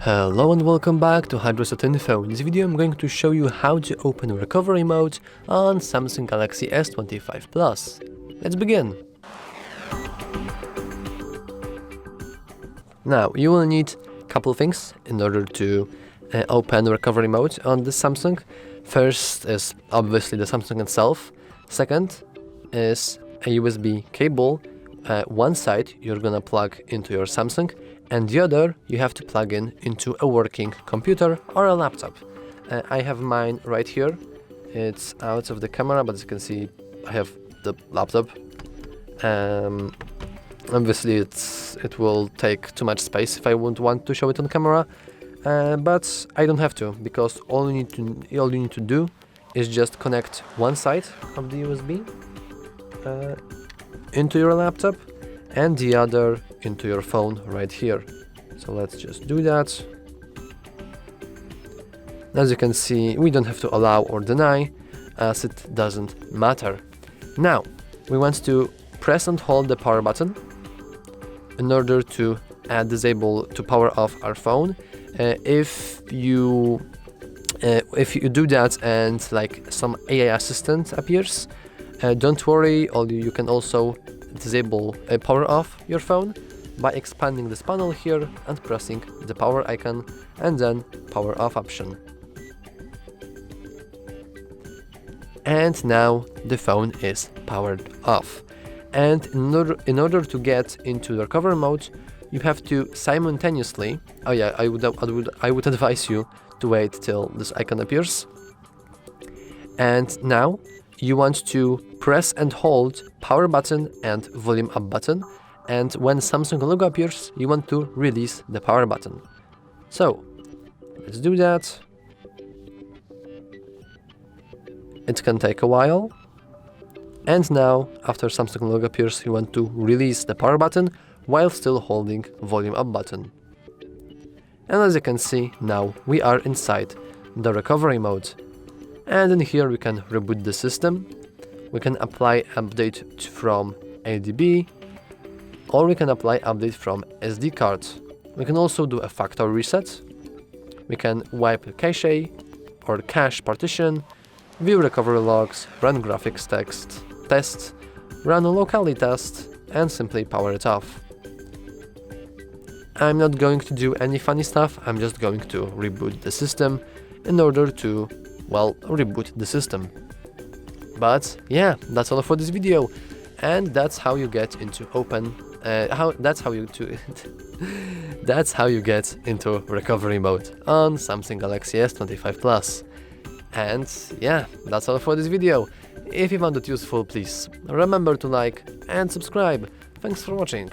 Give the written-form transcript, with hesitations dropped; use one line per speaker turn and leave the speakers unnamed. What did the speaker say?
Hello and welcome back to HardReset.Info. In this video I'm going to show you how to open recovery mode on Samsung Galaxy S25 Plus. Let's begin. Now you will need a couple things in order to open recovery mode on this Samsung. First is obviously the Samsung itself. Second is a USB cable. One side you're gonna plug into your Samsung, and the other you have to plug in into a working computer or a laptop. I have mine right here. It's out of the camera, but as you can see I have the laptop. Obviously it will take too much space if I wouldn't want to show it on camera, but I don't have to, because all you need to do is just connect one side of the USB into your laptop and the other into your phone right here. So let's just do that. As you can see, we don't have to allow or deny, as it doesn't matter. Now we want to press and hold the power button in order to disable, to power off our phone. If you do that and like some AI assistant appears, don't worry, you can also disable power off your phone by expanding this panel here and pressing the power icon and then power off option. And now the phone is powered off. And in order to get into the recovery mode, you have to simultaneously, I would advise you to wait till this icon appears. And now you want to press and hold power button and volume up button, and when Samsung logo appears, you want to release the power button. So let's do that. It can take a while. And now, after Samsung logo appears, you want to release the power button while still holding volume up button. And as you can see, now we are inside the recovery mode. And in here we can reboot the system. We can apply update from ADB, or we can apply update from SD card. We can also do a factory reset. We can wipe cache or cache partition, view recovery logs, run graphics test, run a locality test, and simply power it off. I'm not going to do any funny stuff, I'm just going to reboot the system in order to, well, reboot the system. But yeah, that's all for this video, and that's how you get into that's how you get into recovery mode on Samsung Galaxy S25 Plus. And yeah, that's all for this video. If you found it useful, please remember to like and subscribe. Thanks for watching.